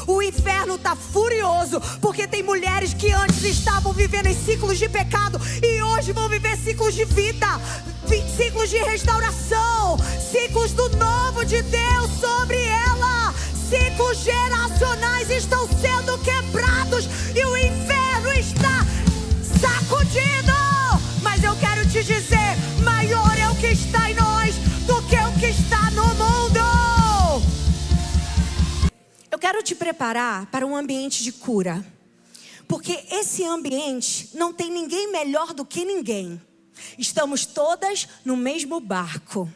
O inferno está furioso, porque tem mulheres que antes estavam vivendo em ciclos de pecado e hoje vão viver ciclos de vida, ciclos de restauração, ciclos do novo de Deus sobre ela. Ciclos geracionais estão sendo quebrados e o inferno está sacudido. Mas eu quero te dizer, maior é o que está em nós do que o que está no mundo. Eu quero te preparar para um ambiente de cura, porque esse ambiente não tem ninguém melhor do que ninguém. Estamos todas no mesmo barco.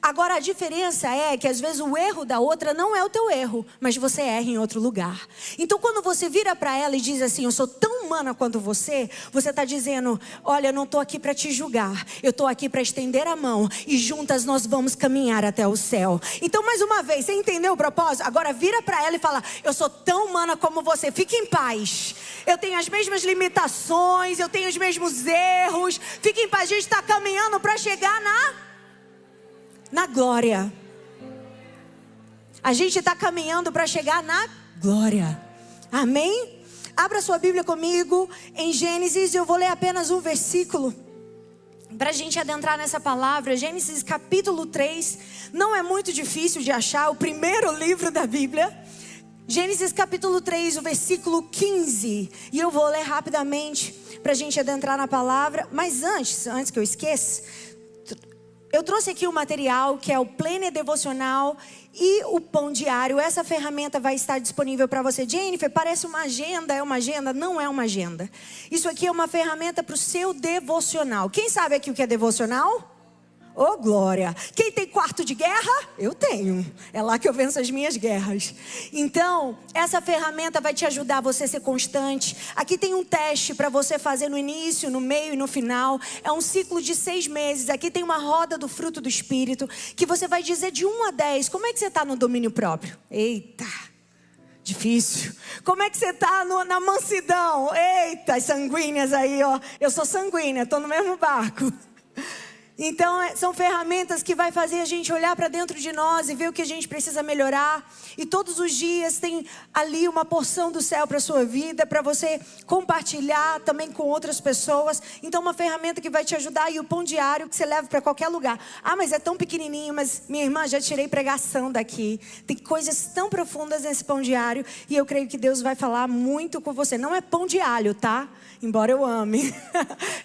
Agora a diferença é que às vezes o erro da outra não é o teu erro, mas você erra em outro lugar. Então quando você vira para ela e diz assim, eu sou tão humana quanto você está dizendo, olha, eu não estou aqui para te julgar, eu estou aqui para estender a mão e juntas nós vamos caminhar até o céu. Então mais uma vez, você entendeu o propósito? Agora vira para ela e fala, eu sou tão humana como você, fique em paz. Eu tenho as mesmas limitações, eu tenho os mesmos erros, fique em paz, a gente está caminhando para chegar na glória. A gente está caminhando para chegar na glória. Amém? Abra sua Bíblia comigo em Gênesis. Eu vou ler apenas um versículo para a gente adentrar nessa palavra. Gênesis capítulo 3. Não é muito difícil de achar, o primeiro livro da Bíblia. Gênesis capítulo 3, o versículo 15. E eu vou ler rapidamente para a gente adentrar na palavra. Mas antes que eu esqueça, eu trouxe aqui o material que é o Planner Devocional e o Pão Diário. Essa ferramenta vai estar disponível para você. Jennifer, parece uma agenda. É uma agenda? Não é uma agenda. Isso aqui é uma ferramenta para o seu devocional. Quem sabe aqui o que é devocional? Oh, glória! Quem tem quarto de guerra? Eu tenho. É lá que eu venço as minhas guerras. Então, essa ferramenta vai te ajudar você a ser constante. Aqui tem um teste para você fazer no início, no meio e no final. É um ciclo de 6 meses. Aqui tem uma roda do fruto do Espírito, que você vai dizer de 1 a 10. Como é que você está no domínio próprio? Eita! Difícil. Como é que você está na mansidão? Eita, as sanguíneas aí, ó. Eu sou sanguínea, estou no mesmo barco. Então são ferramentas que vai fazer a gente olhar para dentro de nós e ver o que a gente precisa melhorar. E todos os dias tem ali uma porção do céu para a sua vida, para você compartilhar também com outras pessoas. Então uma ferramenta que vai te ajudar. E o Pão Diário que você leva para qualquer lugar. Ah, mas é tão pequenininho. Mas minha irmã, já tirei pregação daqui. Tem coisas tão profundas nesse Pão Diário. E eu creio que Deus vai falar muito com você. Não é pão de alho, tá? Embora eu ame.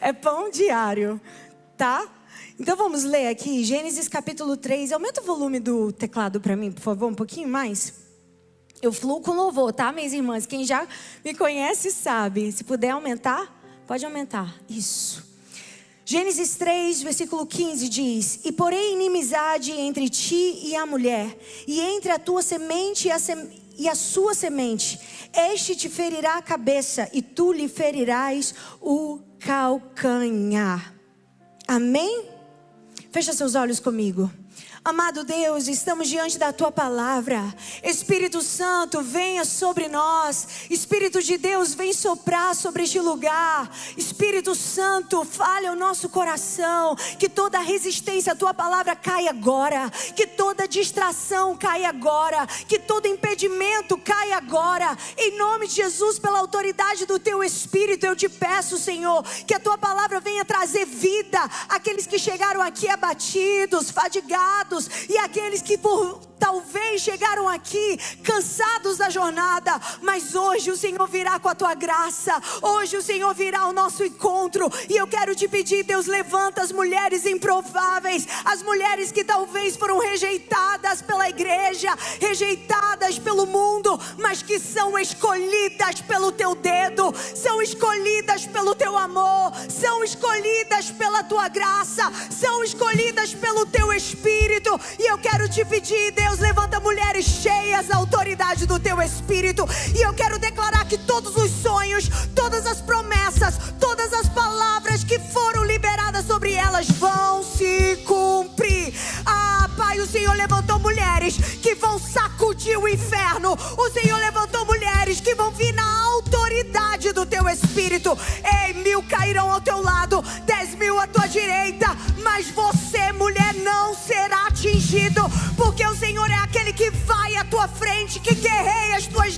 É Pão Diário, tá? Então vamos ler aqui, Gênesis capítulo 3. Aumenta o volume do teclado para mim, por favor, um pouquinho mais. Eu fluo com louvor, tá, minhas irmãs? Quem já me conhece sabe. Se puder aumentar, pode aumentar. Isso. Gênesis 3, versículo 15 diz: E porém inimizade entre ti e a mulher, e entre a tua semente e a sua semente. Este te ferirá a cabeça, e tu lhe ferirás o calcanhar. Amém? Fecha seus olhos comigo. Amado Deus, estamos diante da Tua palavra. Espírito Santo, venha sobre nós. Espírito de Deus, vem soprar sobre este lugar. Espírito Santo, fale ao nosso coração. Que toda resistência à Tua palavra caia agora. Que toda distração caia agora. Que todo impedimento caia agora. Em nome de Jesus, pela autoridade do Teu Espírito, eu te peço, Senhor, que a Tua palavra venha trazer vida àqueles que chegaram aqui abatidos, fadigados, e aqueles que talvez chegaram aqui cansados da jornada, mas hoje o Senhor virá com a Tua graça. Hoje o Senhor virá ao nosso encontro. E eu quero te pedir, Deus, levanta as mulheres improváveis, as mulheres que talvez foram rejeitadas pela igreja, rejeitadas pelo mundo, mas que são escolhidas pelo Teu dedo, são escolhidas pelo Teu amor, são escolhidas pela Tua graça, são escolhidas pelo Teu Espírito. E eu quero te pedir, Deus, levanta mulheres cheias da autoridade do Teu Espírito. E eu quero declarar que todos os sonhos, todas as promessas, todas as palavras que foram liberadas sobre elas vão se cumprir. Ah, Pai, o Senhor levantou mulheres que vão sacudir o inferno. O Senhor levantou mulheres que vão vir na autoridade do Teu Espírito. Ei, 1000 cairão ao teu lado, 10.000 à tua direita, mas você, mulher, não será atingido, porque o Senhor é aquele que vai à tua frente, que guerreia as tuas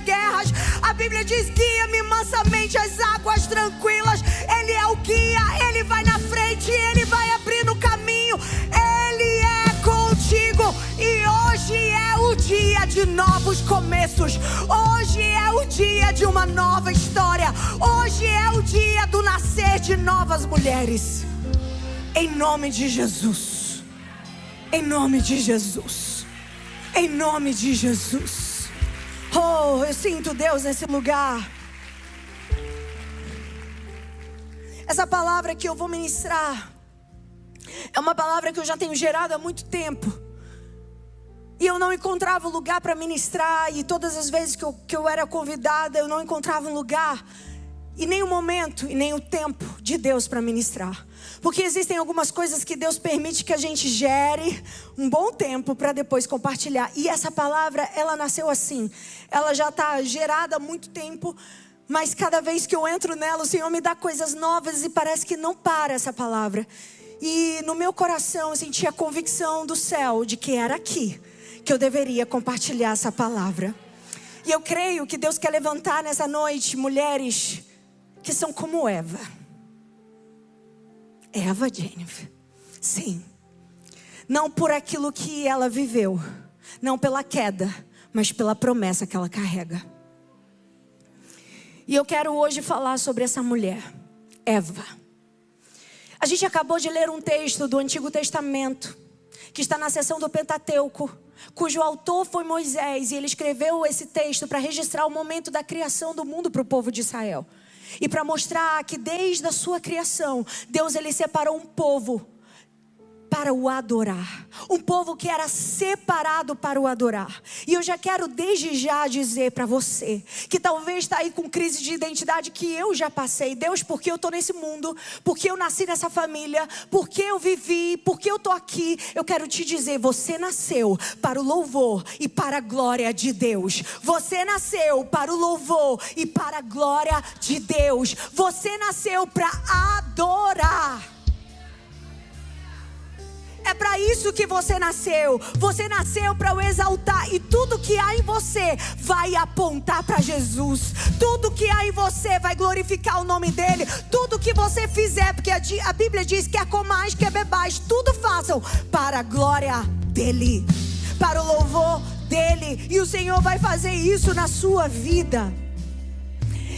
Bíblia diz: guia-me mansamente às águas tranquilas. Ele é o guia, Ele vai na frente, Ele vai abrindo o caminho, Ele é contigo. E hoje é o dia de novos começos. Hoje é o dia de uma nova história. Hoje é o dia do nascer de novas mulheres. Em nome de Jesus. Em nome de Jesus. Em nome de Jesus. Oh, eu sinto Deus nesse lugar. Essa palavra que eu vou ministrar é uma palavra que eu já tenho gerado há muito tempo. E eu não encontrava um lugar para ministrar. E todas as vezes que eu era convidada, eu não encontrava um lugar, e nem o momento, e nem o tempo de Deus para ministrar. Porque existem algumas coisas que Deus permite que a gente gere um bom tempo para depois compartilhar. E essa palavra, ela nasceu assim. Ela já está gerada há muito tempo, mas cada vez que eu entro nela, o Senhor me dá coisas novas e parece que não para essa palavra. E no meu coração eu senti a convicção do céu de que era aqui que eu deveria compartilhar essa palavra. E eu creio que Deus quer levantar nessa noite mulheres que são como Eva. Eva, Jennifer. Sim. Não por aquilo que ela viveu, não pela queda, mas pela promessa que ela carrega. E eu quero hoje falar sobre essa mulher, Eva. A gente acabou de ler um texto do Antigo Testamento, que está na seção do Pentateuco, cujo autor foi Moisés, e ele escreveu esse texto para registrar o momento da criação do mundo para o povo de Israel. E para mostrar que desde a sua criação, Deus ele separou um povo para o adorar. Um povo que era separado para o adorar. E eu já quero desde já dizer para você, que talvez está aí com crise de identidade que eu já passei. Deus, porque eu estou nesse mundo? Porque eu nasci nessa família? Porque eu vivi? Porque eu estou aqui? Eu quero te dizer, você nasceu para o louvor e para a glória de Deus. Você nasceu para o louvor e para a glória de Deus. Você nasceu para adorar. É para isso que você nasceu. Você nasceu para o exaltar. E tudo que há em você vai apontar para Jesus. Tudo que há em você vai glorificar o nome dele. Tudo que você fizer, porque a Bíblia diz: quer comais, quer bebais, tudo façam para a glória dele, para o louvor dele. E o Senhor vai fazer isso na sua vida.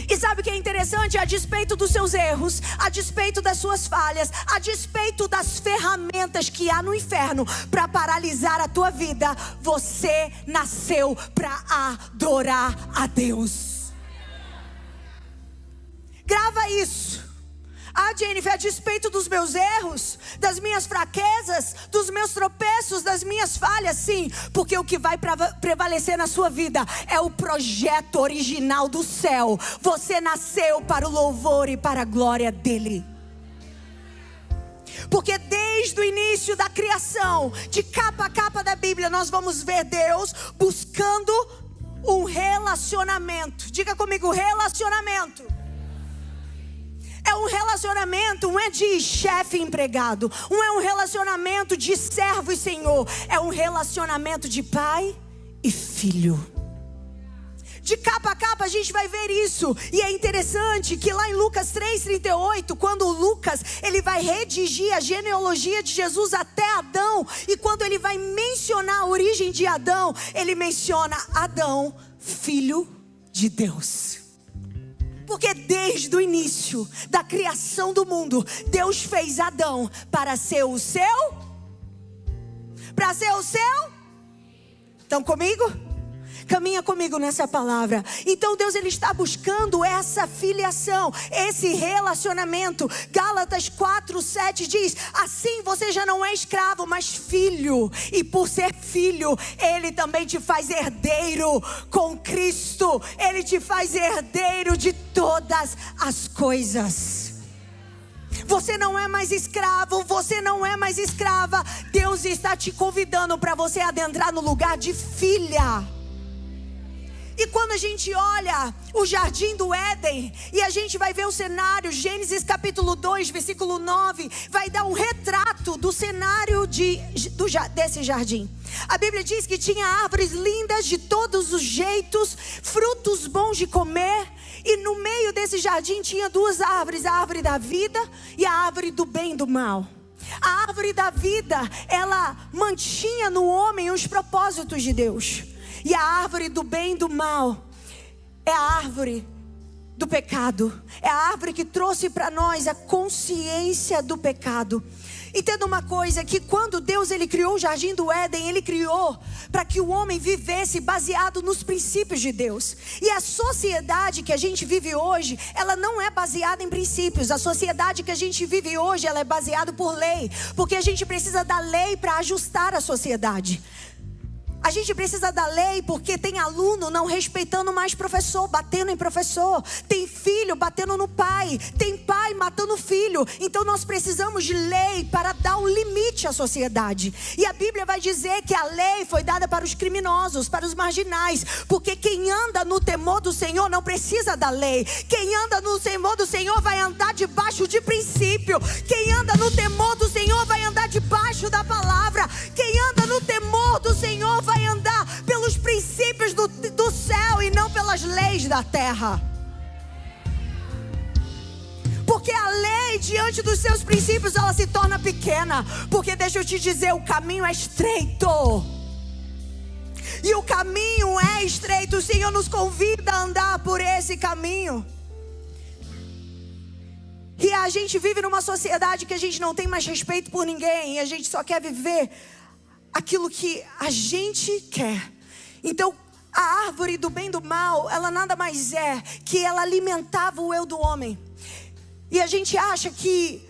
E sabe o que é interessante? A despeito dos seus erros, a despeito das suas falhas, a despeito das ferramentas que há no inferno para paralisar a tua vida, você nasceu para adorar a Deus. Grava isso. Jennifer, a despeito dos meus erros, das minhas fraquezas, dos meus tropeços, das minhas falhas, sim, porque o que vai prevalecer na sua vida é o projeto original do céu. Você nasceu para o louvor e para a glória dele. Porque desde o início da criação, de capa a capa da Bíblia, nós vamos ver Deus buscando um relacionamento. Diga comigo, relacionamento. É um relacionamento, não é de chefe e empregado. Não é um relacionamento de servo e senhor. É um relacionamento de pai e filho. De capa a capa a gente vai ver isso. E é interessante que lá em Lucas 3:38, quando Lucas ele vai redigir a genealogia de Jesus até Adão, e quando ele vai mencionar a origem de Adão, ele menciona Adão, filho de Deus. Porque desde o início da criação do mundo, Deus fez Adão para ser o seu? Para ser o seu? Estão comigo? Caminha comigo nessa palavra. Então Deus ele está buscando essa filiação, esse relacionamento. Gálatas 4:7 diz: assim você já não é escravo, mas filho. E por ser filho, ele também te faz herdeiro com Cristo. Ele te faz herdeiro de todas as coisas. Você não é mais escravo, você não é mais escrava. Deus está te convidando para você adentrar no lugar de filha. E quando a gente olha o jardim do Éden, e a gente vai ver o cenário, Gênesis capítulo 2, versículo 9, vai dar um retrato do cenário desse jardim. A Bíblia diz que tinha árvores lindas de todos os jeitos, frutos bons bons de comer. E no meio desse jardim tinha duas árvores, a árvore da vida e a árvore do bem e do mal. A árvore da vida, ela mantinha no homem os propósitos de Deus. E a árvore do bem e do mal é a árvore do pecado. É a árvore que trouxe para nós a consciência do pecado. Entenda uma coisa, que quando Deus ele criou o jardim do Éden, ele criou para que o homem vivesse baseado nos princípios de Deus. E a sociedade que a gente vive hoje, ela não é baseada em princípios. A sociedade que a gente vive hoje, ela é baseada por lei, porque a gente precisa da lei para ajustar a sociedade. A gente precisa da lei porque tem aluno não respeitando mais professor, batendo em professor. Tem filho batendo no pai. Tem pai matando filho. Então nós precisamos de lei para dar um limite à sociedade. E a Bíblia vai dizer que a lei foi dada para os criminosos, para os marginais. Porque quem anda no temor do Senhor não precisa da lei. Quem anda no temor do Senhor vai andar debaixo de princípio. Quem anda no temor do Senhor vai andar debaixo da palavra. Quem anda no temor do Senhor vai andar pelos princípios do céu e não pelas leis da terra. Porque a lei diante dos seus princípios ela se torna pequena. Porque deixa eu te dizer, o caminho é estreito. E o caminho é estreito. O Senhor nos convida a andar por esse caminho. E a gente vive numa sociedade que a gente não tem mais respeito por ninguém. E a gente só quer viver aquilo que a gente quer. Então a árvore do bem e do mal, ela nada mais é que ela alimentava o eu do homem. E a gente acha que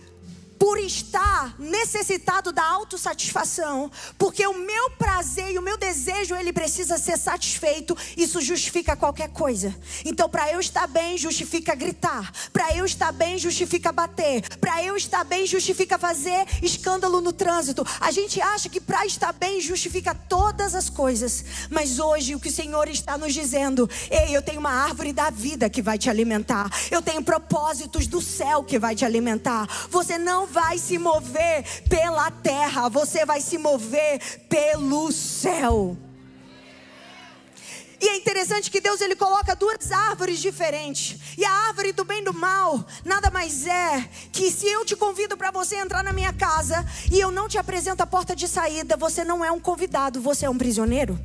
por estar necessitado da autossatisfação, porque o meu prazer e o meu desejo ele precisa ser satisfeito, isso justifica qualquer coisa. Então para eu estar bem justifica gritar, para eu estar bem justifica bater, para eu estar bem justifica fazer escândalo no trânsito. A gente acha que para estar bem justifica todas as coisas. Mas hoje o que o Senhor está nos dizendo: ei, eu tenho uma árvore da vida que vai te alimentar. Eu tenho propósitos do céu que vai te alimentar. Você não vai se mover pela terra, você vai se mover pelo céu. E é interessante que Deus ele coloca duas árvores diferentes. E a árvore do bem e do mal nada mais é que se eu te convido para você entrar na minha casa e eu não te apresento a porta de saída, você não é um convidado, você é um prisioneiro.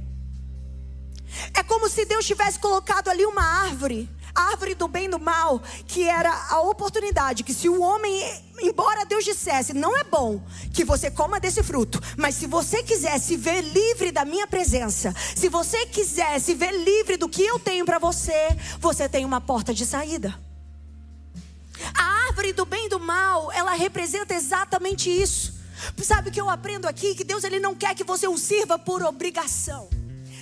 É como se Deus tivesse colocado ali uma árvore, a árvore do bem e do mal, que era a oportunidade que se o homem, embora Deus dissesse, não é bom que você coma desse fruto, mas se você quiser se ver livre da minha presença, se você quiser se ver livre do que eu tenho para você, você tem uma porta de saída. A árvore do bem e do mal, ela representa exatamente isso. Sabe o que eu aprendo aqui? Que Deus ele não quer que você o sirva por obrigação.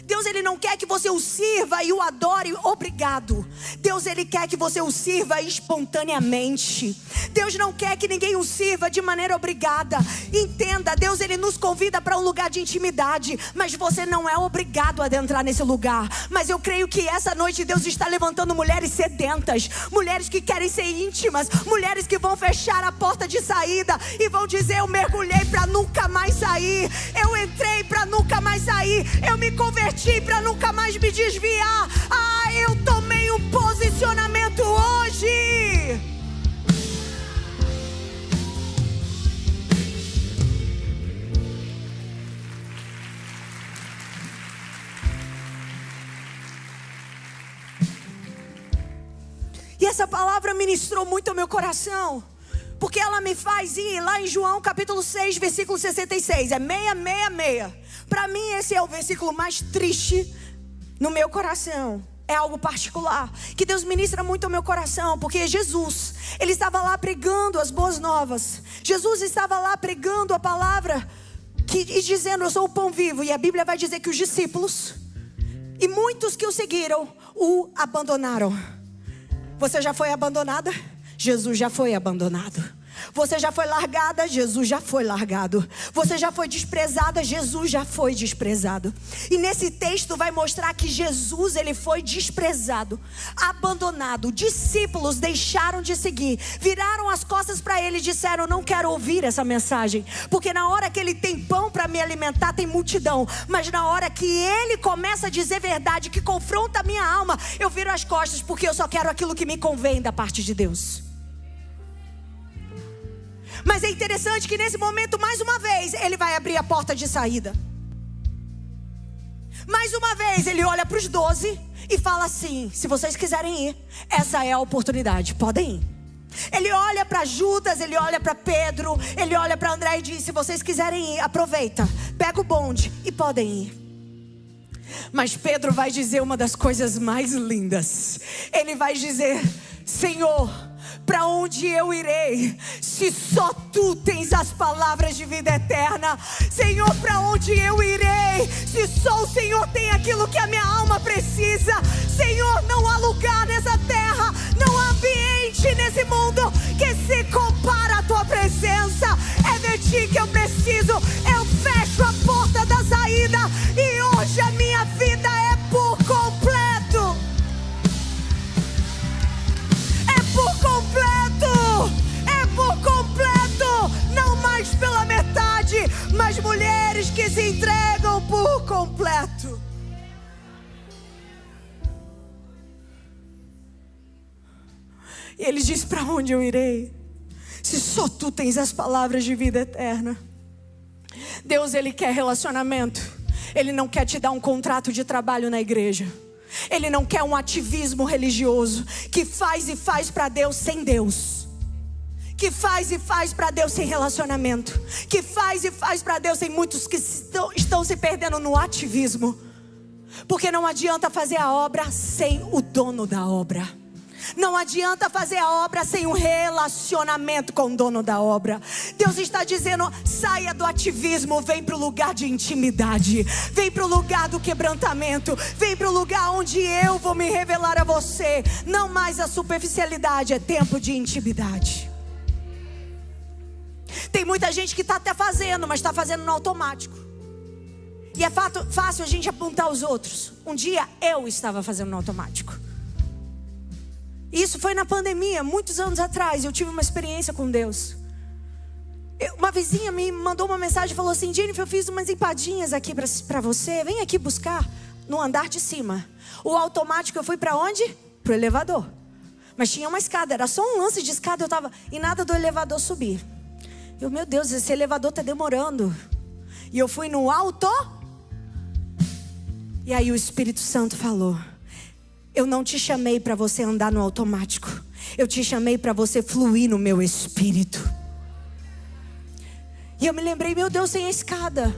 Deus ele não quer que você o sirva e o adore obrigado. Deus ele quer que você o sirva espontaneamente. Deus não quer que ninguém o sirva de maneira obrigada. Entenda, Deus ele nos convida para um lugar de intimidade, mas você não é obrigado a adentrar nesse lugar. Mas eu creio que essa noite Deus está levantando mulheres sedentas, mulheres que querem ser íntimas, mulheres que vão fechar a porta de saída e vão dizer: eu mergulhei para nunca mais sair, eu entrei para nunca mais sair, eu me converti para nunca mais me desviar. Eu tomei um posicionamento hoje. E essa palavra ministrou muito ao meu coração, porque ela me faz ir lá em João capítulo 6, versículo 66. É 666. Para mim esse é o versículo mais triste no meu coração. É algo particular que Deus ministra muito ao meu coração, porque Jesus, ele estava lá pregando as boas novas. Jesus estava lá pregando a palavra e dizendo: eu sou o pão vivo. E a Bíblia vai dizer que os discípulos e muitos que o seguiram o abandonaram. Você já foi abandonada? Jesus já foi abandonado. Você já foi largada, Jesus já foi largado. Você já foi desprezada, Jesus já foi desprezado. E nesse texto vai mostrar que Jesus, ele foi desprezado, abandonado. Discípulos deixaram de seguir, viraram as costas para ele e disseram: não quero ouvir essa mensagem, porque na hora que ele tem pão para me alimentar tem multidão, mas na hora que ele começa a dizer verdade, que confronta a minha alma, eu viro as costas, porque eu só quero aquilo que me convém da parte de Deus. Mas é interessante que nesse momento, mais uma vez, ele vai abrir a porta de saída. Mais uma vez, ele olha para os 12 e fala assim: se vocês quiserem ir, essa é a oportunidade, podem ir. Ele olha para Judas, ele olha para Pedro, ele olha para André e diz: se vocês quiserem ir, aproveita, pega o bonde e podem ir. Mas Pedro vai dizer uma das coisas mais lindas. Ele vai dizer: Senhor, para onde eu irei, se só tu tens as palavras de vida eterna? Senhor, para onde eu irei, se só o Senhor tem aquilo que a minha alma precisa? Senhor, não há lugar nessa terra, não há ambiente nesse mundo que se compara à tua presença. É de ti que eu preciso. Eu fecho a porta da saída e hoje a minha vida é por completo. Por completo, é por completo, não mais pela metade, mas mulheres que se entregam por completo. E ele diz: para onde eu irei, se só tu tens as palavras de vida eterna? Deus, ele quer relacionamento. Ele não quer te dar um contrato de trabalho na igreja. Ele não quer um ativismo religioso que faz e faz para Deus sem Deus, que faz e faz para Deus sem relacionamento, que faz e faz para Deus. Tem muitos que estão se perdendo no ativismo, porque não adianta fazer a obra sem o dono da obra. Não adianta fazer a obra sem um relacionamento com o dono da obra. Deus está dizendo: saia do ativismo, vem para o lugar de intimidade, vem para o lugar do quebrantamento, vem para o lugar onde eu vou me revelar a você. Não mais a superficialidade, é tempo de intimidade. Tem muita gente que está até fazendo, mas está fazendo no automático. E é fácil a gente apontar os outros. Um dia eu estava fazendo no automático. Isso foi na pandemia, muitos anos atrás. Eu tive uma experiência com Deus. Uma vizinha me mandou uma mensagem e falou assim: Jennifer, eu fiz umas empadinhas aqui para você, vem aqui buscar no andar de cima. O automático, eu fui para onde? Pro elevador. Mas tinha uma escada, era só um lance de escada, eu estava e nada do elevador subir. Eu, meu Deus, esse elevador está demorando. E eu fui no alto. E aí o Espírito Santo falou: eu não te chamei para você andar no automático. Eu te chamei para você fluir no meu espírito. E eu me lembrei: meu Deus, tem a escada.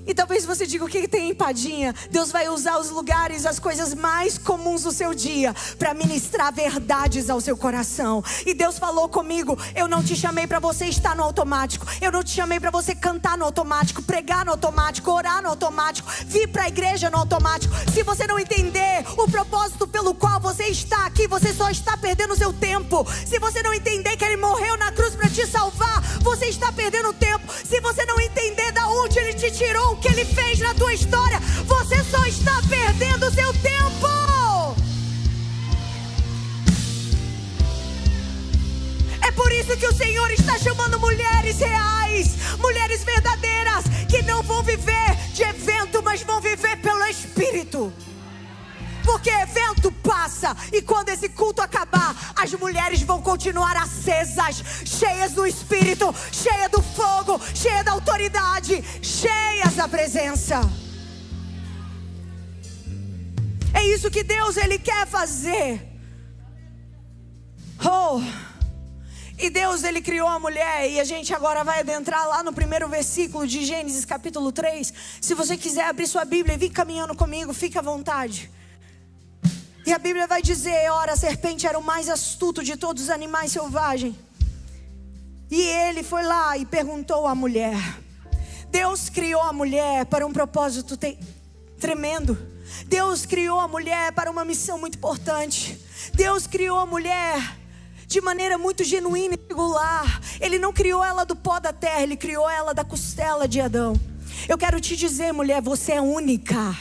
E talvez você diga: o que tem empadinha? Deus vai usar os lugares, as coisas mais comuns do seu dia para ministrar verdades ao seu coração. E Deus falou comigo: eu não te chamei para você estar no automático. Eu não te chamei para você cantar no automático, pregar no automático, orar no automático, vir para a igreja no automático. Se você não entender o propósito pelo qual você está aqui, você só está perdendo o seu tempo. Se você não entender que Ele morreu na cruz para te salvar, você está perdendo tempo. Se você não entender da onde Ele te tirou, o que Ele fez na tua história, você só está perdendo o seu tempo. É por isso que o Senhor está chamando mulheres reais, mulheres verdadeiras, que não vão viver de evento, mas vão viver pelo Espírito. Porque evento passa, e quando esse culto acabar, as mulheres vão continuar acesas, cheias do Espírito, cheias do fogo, cheias da autoridade, cheias da presença. É isso que Deus, Ele quer fazer. E Deus, Ele criou a mulher. E a gente agora vai adentrar lá no primeiro versículo de Gênesis capítulo 3. Se você quiser abrir sua Bíblia e vir caminhando comigo, fique à vontade. E a Bíblia vai dizer: ora, a serpente era o mais astuto de todos os animais selvagens. E ele foi lá e perguntou à mulher. Deus criou a mulher para um propósito tremendo. Deus criou a mulher para uma missão muito importante. Deus criou a mulher de maneira muito genuína e regular. Ele não criou ela do pó da terra, Ele criou ela da costela de Adão. Eu quero te dizer, mulher, você é única.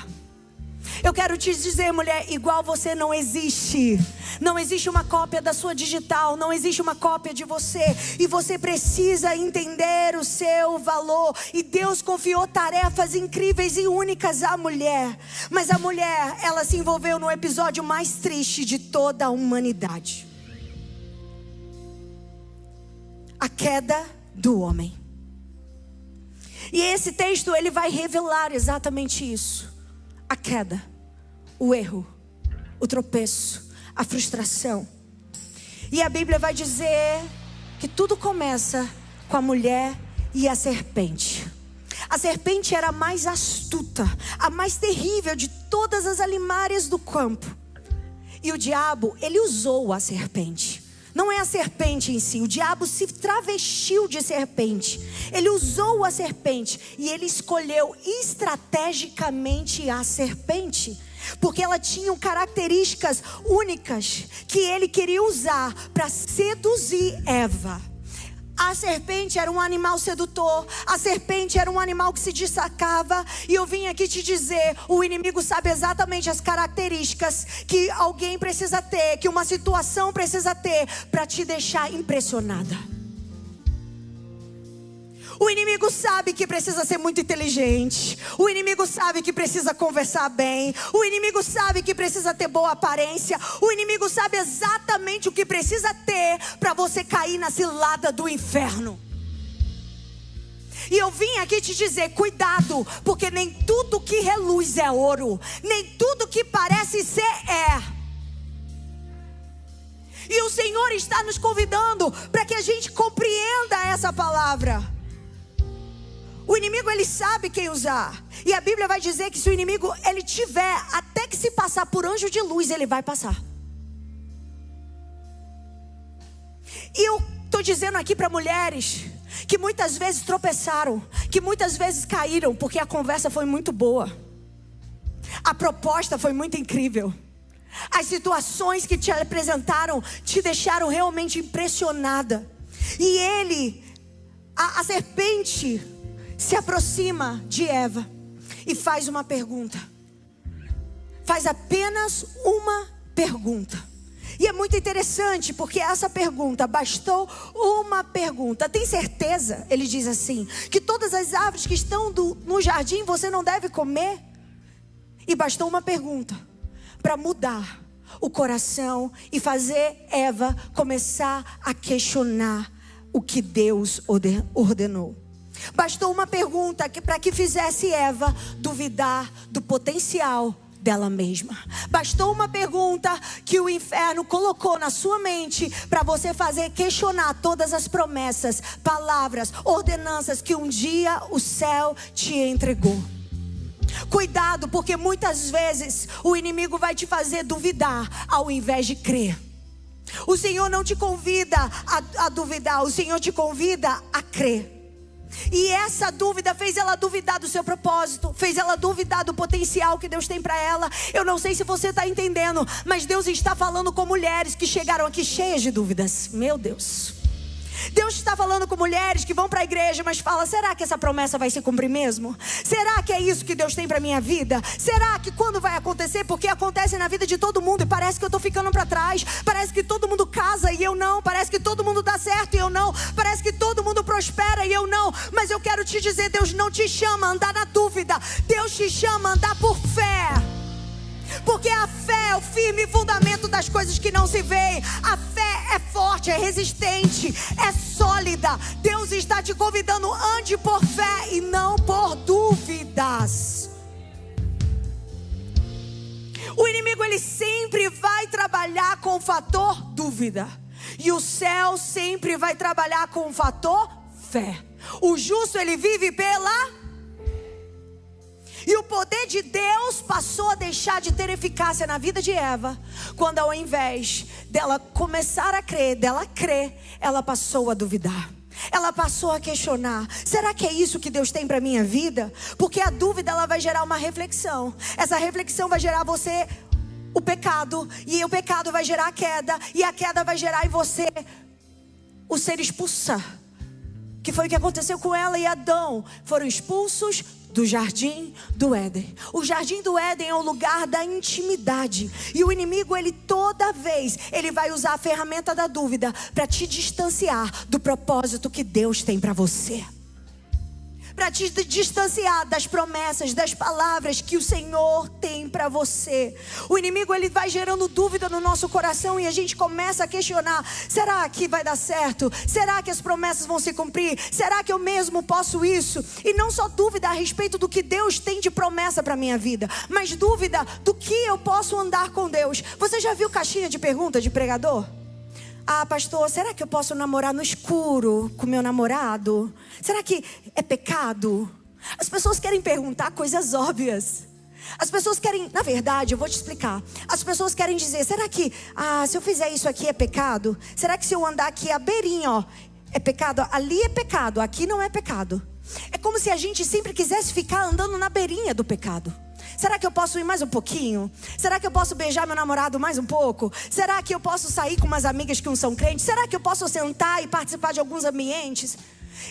Eu quero te dizer, mulher, igual você não existe. Não existe uma cópia da sua digital, não existe uma cópia de você. E você precisa entender o seu valor. E Deus confiou tarefas incríveis e únicas à mulher. Mas a mulher, ela se envolveu no episódio mais triste de toda a humanidade. A queda do homem. E esse texto, ele vai revelar exatamente isso. A queda, o erro, o tropeço, a frustração. E a Bíblia vai dizer que tudo começa com a mulher e a serpente. A serpente era a mais astuta, a mais terrível de todas as alimárias do campo. E o diabo, ele usou a serpente. Não é a serpente em si, o diabo se travestiu de serpente. Ele usou a serpente e ele escolheu estrategicamente a serpente, porque ela tinha características únicas que ele queria usar para seduzir Eva. A serpente era um animal sedutor. A serpente era um animal que se destacava. E eu vim aqui te dizer, o inimigo sabe exatamente as características que alguém precisa ter, que uma situação precisa ter, para te deixar impressionada. O inimigo sabe que precisa ser muito inteligente. O inimigo sabe que precisa conversar bem. O inimigo sabe que precisa ter boa aparência. O inimigo sabe exatamente o que precisa ter para você cair na cilada do inferno. E eu vim aqui te dizer, cuidado, porque nem tudo que reluz é ouro. Nem tudo que parece ser é. E o Senhor está nos convidando para que a gente compreenda essa palavra. O inimigo, ele sabe quem usar. E a Bíblia vai dizer que se o inimigo, ele tiver até que se passar por anjo de luz, ele vai passar. E eu estou dizendo aqui para mulheres que muitas vezes tropeçaram, que muitas vezes caíram, porque a conversa foi muito boa, a proposta foi muito incrível, as situações que te apresentaram te deixaram realmente impressionada. E a serpente se aproxima de Eva e faz uma pergunta. Faz apenas uma pergunta. E é muito interessante, porque essa pergunta, bastou uma pergunta. Tem certeza, ele diz assim, que todas as árvores que estão no jardim você não deve comer? E bastou uma pergunta para mudar o coração e fazer Eva começar a questionar o que Deus ordenou. Bastou uma pergunta para que fizesse Eva duvidar do potencial dela mesma. Bastou uma pergunta que o inferno colocou na sua mente para você fazer questionar todas as promessas, palavras, ordenanças que um dia o céu te entregou. Cuidado, porque muitas vezes o inimigo vai te fazer duvidar ao invés de crer. O Senhor não te convida a duvidar, o Senhor te convida a crer. E essa dúvida fez ela duvidar do seu propósito, fez ela duvidar do potencial que Deus tem para ela. Eu não sei se você está entendendo, mas Deus está falando com mulheres que chegaram aqui cheias de dúvidas. Meu Deus, Deus está falando com mulheres que vão para a igreja, mas fala, será que essa promessa vai se cumprir mesmo? Será que é isso que Deus tem para minha vida? Será que quando vai acontecer? Porque acontece na vida de todo mundo e parece que eu estou ficando para trás. Parece que todo mundo casa e eu não. Parece que todo mundo dá certo e eu não. Parece que todo mundo prospera e eu não. Mas eu quero te dizer, Deus não te chama a andar na dúvida. Deus te chama a andar por fé. Porque a fé é o firme fundamento das coisas que não se veem. A fé é forte, é resistente, é sólida. Deus está te convidando, ande por fé e não por dúvidas. O inimigo, ele sempre vai trabalhar com o fator dúvida. E o céu sempre vai trabalhar com o fator fé. O justo, ele vive pela... E o poder de Deus passou a deixar de ter eficácia na vida de Eva, quando ao invés dela começar a crer, ela passou a duvidar. Ela passou a questionar, será que é isso que Deus tem para a minha vida? Porque a dúvida, ela vai gerar uma reflexão. Essa reflexão vai gerar você o pecado, e o pecado vai gerar a queda, e a queda vai gerar em você o ser expulsa, que foi o que aconteceu com ela e Adão. Foram expulsos do jardim do Éden. O jardim do Éden é o lugar da intimidade, e o inimigo, ele toda vez, ele vai usar a ferramenta da dúvida para te distanciar do propósito que Deus tem para você, para te distanciar das promessas, das palavras que o Senhor tem para você. O inimigo, ele vai gerando dúvida no nosso coração, e a gente começa a questionar: será que vai dar certo? Será que as promessas vão se cumprir? Será que eu mesmo posso isso? E não só dúvida a respeito do que Deus tem de promessa para minha vida, mas dúvida do que eu posso andar com Deus. Você já viu caixinha de pergunta de pregador? Ah, pastor, será que eu posso namorar no escuro com meu namorado? Será que é pecado? As pessoas querem perguntar coisas óbvias. As pessoas querem, na verdade, eu vou te explicar. As pessoas querem dizer: será que, se eu fizer isso aqui é pecado? Será que se eu andar aqui a beirinha, é pecado? Ali é pecado, aqui não é pecado. É como se a gente sempre quisesse ficar andando na beirinha do pecado. Será que eu posso ir mais um pouquinho? Será que eu posso beijar meu namorado mais um pouco? Será que eu posso sair com umas amigas que não são crentes? Será que eu posso sentar e participar de alguns ambientes?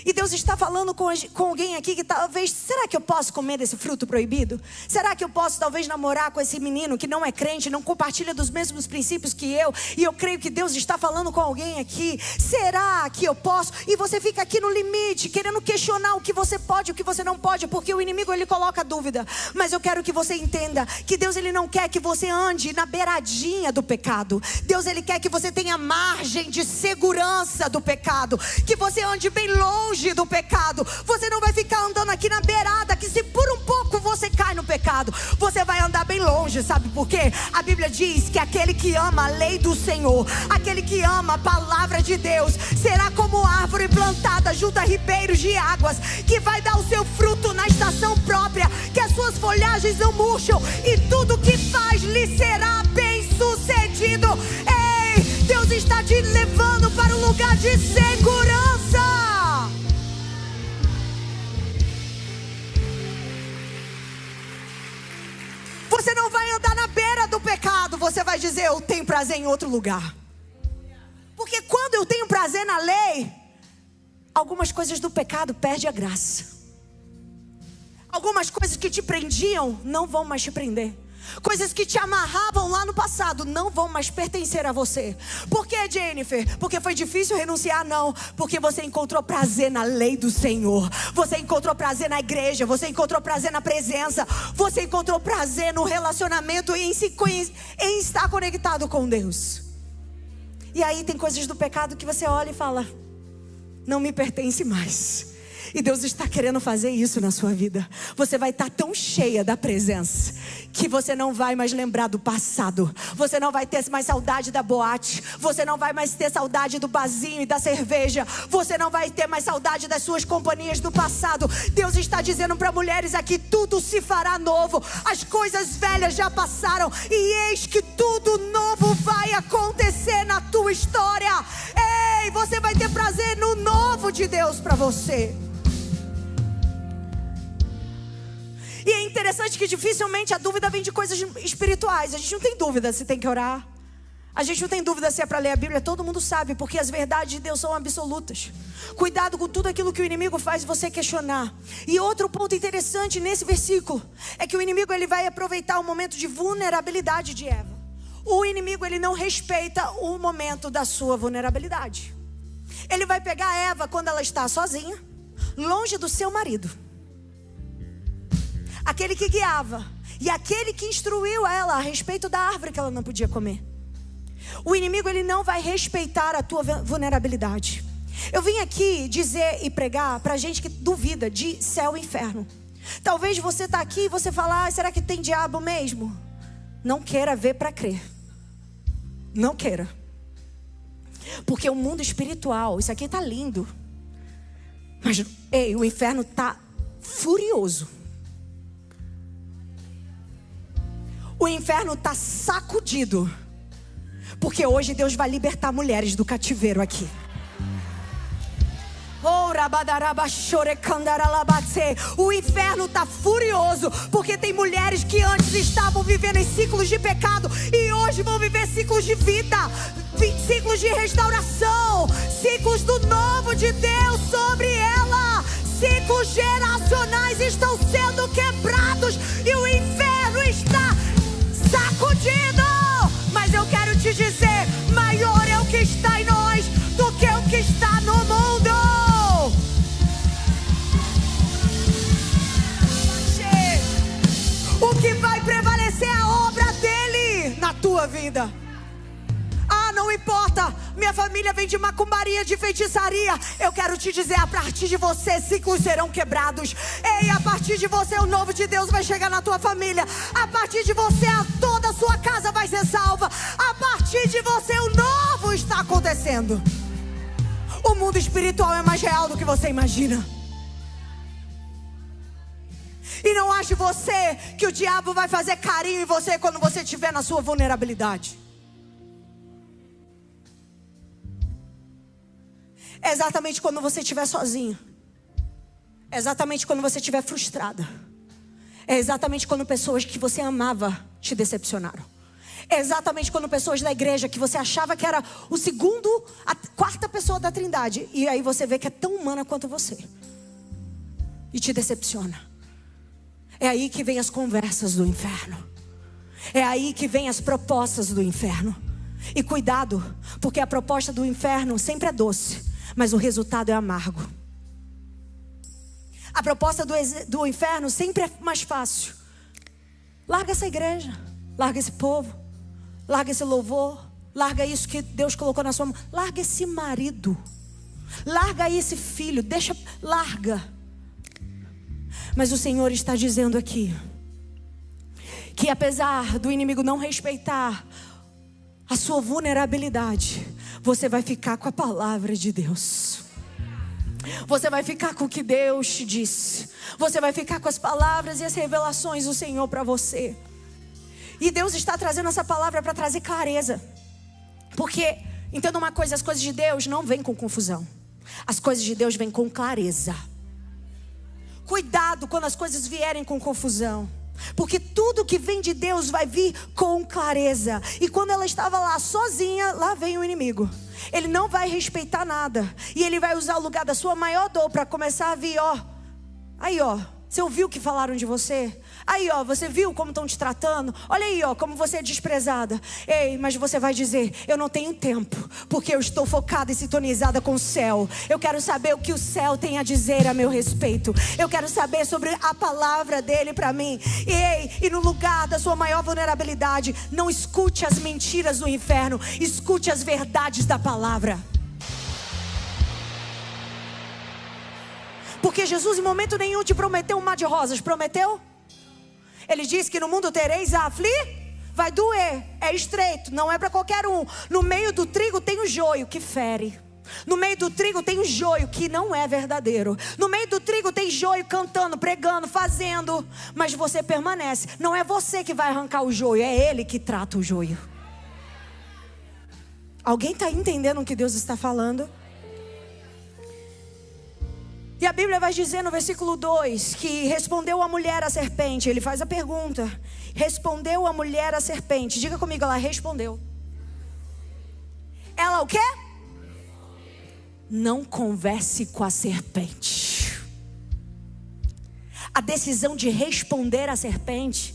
E Deus está falando com alguém aqui que talvez: será que eu posso comer desse fruto proibido? Será que eu posso talvez namorar com esse menino que não é crente, não compartilha dos mesmos princípios que eu? E eu creio que Deus está falando com alguém aqui: será que eu posso? E você fica aqui no limite, querendo questionar o que você pode e o que você não pode, porque o inimigo, ele coloca dúvida. Mas eu quero que você entenda que Deus, ele não quer que você ande na beiradinha do pecado. Deus, ele quer que você tenha margem de segurança do pecado, que você ande bem longe do pecado. Você não vai ficar andando aqui na beirada, que se por um pouco você cai no pecado, você vai andar bem longe. Sabe por quê? A Bíblia diz que aquele que ama a lei do Senhor, aquele que ama a palavra de Deus, será como árvore plantada junto a ribeiros de águas, que vai dar o seu fruto na estação própria, que as suas folhagens não murcham, e tudo que faz lhe será bem sucedido. Ei, Deus está te levando para um lugar de segurança. Você não vai andar na beira do pecado. Você vai dizer: eu tenho prazer em outro lugar. Porque quando eu tenho prazer na lei, algumas coisas do pecado perdem a graça. Algumas coisas que te prendiam não vão mais te prender. Coisas que te amarravam lá no passado não vão mais pertencer a você. Por que, Jennifer? Porque foi difícil renunciar? Não, porque você encontrou prazer na lei do Senhor. Você encontrou prazer na igreja. Você encontrou prazer na presença. Você encontrou prazer no relacionamento e em estar conectado com Deus. E aí tem coisas do pecado que você olha e fala: não me pertence mais. E Deus está querendo fazer isso na sua vida. Você vai estar tão cheia da presença que você não vai mais lembrar do passado. Você não vai ter mais saudade da boate. Você não vai mais ter saudade do barzinho e da cerveja. Você não vai ter mais saudade das suas companhias do passado. Deus está dizendo para mulheres aqui: tudo se fará novo. As coisas velhas já passaram, e eis que tudo novo vai acontecer na tua história. Ei, você vai ter prazer no novo de Deus para você. E é interessante que dificilmente a dúvida vem de coisas espirituais. A gente não tem dúvida se tem que orar. A gente não tem dúvida se é para ler a Bíblia. Todo mundo sabe, porque as verdades de Deus são absolutas. Cuidado com tudo aquilo que o inimigo faz você questionar. E outro ponto interessante nesse versículo é que o inimigo, ele vai aproveitar o momento de vulnerabilidade de Eva. O inimigo, ele não respeita o momento da sua vulnerabilidade. Ele vai pegar Eva quando ela está sozinha, longe do seu marido, aquele que guiava e aquele que instruiu ela a respeito da árvore que ela não podia comer. O inimigo, ele não vai respeitar a tua vulnerabilidade. Eu vim aqui dizer e pregar para gente que duvida de céu e inferno. Talvez você está aqui e você fala: será que tem diabo mesmo? Não queira ver para crer. Não queira. Porque o mundo espiritual, isso aqui está lindo, mas o inferno está furioso. O inferno está sacudido, porque hoje Deus vai libertar mulheres do cativeiro aqui. O inferno está furioso, porque tem mulheres que antes estavam vivendo em ciclos de pecado e hoje vão viver ciclos de vida, ciclos de restauração, ciclos do novo de Deus sobre ela. Ciclos geracionais estão sendo quebrados e o inferno está sacudido. Mas eu quero te dizer, maior é o que está em nós do que o que está no mundo. O que vai prevalecer é a obra dele na tua vida. Ah, não importa, minha família vem de macumbaria, de feitiçaria. Eu quero te dizer, a partir de você, ciclos serão quebrados. Ei, a partir de você, o novo de Deus vai chegar na tua família. A partir de você, toda a sua casa vai ser salva. A partir de você, o novo está acontecendo. O mundo espiritual é mais real do que você imagina. E não ache você que o diabo vai fazer carinho em você quando você estiver na sua vulnerabilidade. É exatamente quando você estiver sozinho. É exatamente quando você estiver frustrada. É exatamente quando pessoas que você amava te decepcionaram. É exatamente quando pessoas da igreja que você achava que era a quarta pessoa da Trindade, e aí você vê que é tão humana quanto você e te decepciona. É aí que vem as conversas do inferno. É aí que vem as propostas do inferno. E cuidado, porque a proposta do inferno sempre é doce, mas o resultado é amargo. A proposta do inferno sempre é mais fácil. Larga essa igreja, larga esse povo, larga esse louvor, larga isso que Deus colocou na sua mão, larga esse marido, larga aí esse filho, larga. Mas o Senhor está dizendo aqui que apesar do inimigo não respeitar a sua vulnerabilidade, você vai ficar com a palavra de Deus. Você vai ficar com o que Deus te disse. Você vai ficar com as palavras e as revelações do Senhor para você. E Deus está trazendo essa palavra para trazer clareza. Porque, entenda uma coisa, as coisas de Deus não vêm com confusão. As coisas de Deus vêm com clareza. Cuidado quando as coisas vierem com confusão. Porque tudo que vem de Deus vai vir com clareza. E quando ela estava lá sozinha, lá vem o inimigo. Ele não vai respeitar nada. E ele vai usar o lugar da sua maior dor para começar a vir, ó. Aí, ó. Você ouviu o que falaram de você? Aí, ó, você viu como estão te tratando? Olha aí, ó, como você é desprezada. Ei, mas você vai dizer, eu não tenho tempo, porque eu estou focada e sintonizada com o céu. Eu quero saber o que o céu tem a dizer a meu respeito. Eu quero saber sobre a palavra dele para mim. E no lugar da sua maior vulnerabilidade, não escute as mentiras do inferno, escute as verdades da palavra. Porque Jesus em momento nenhum te prometeu um mar de rosas, prometeu? Ele disse que no mundo tereis a vai doer, é estreito, não é para qualquer um. No meio do trigo tem o joio que fere. No meio do trigo tem o joio que não é verdadeiro. No meio do trigo tem joio cantando, pregando, fazendo. Mas você permanece. Não é você que vai arrancar o joio, é ele que trata o joio. Alguém está entendendo o que Deus está falando? E a Bíblia vai dizer no versículo 2 que respondeu a mulher à serpente. Ele faz a pergunta. Respondeu a mulher à serpente. Diga comigo, ela respondeu. Ela o quê? Não converse com a serpente. A decisão de responder à serpente,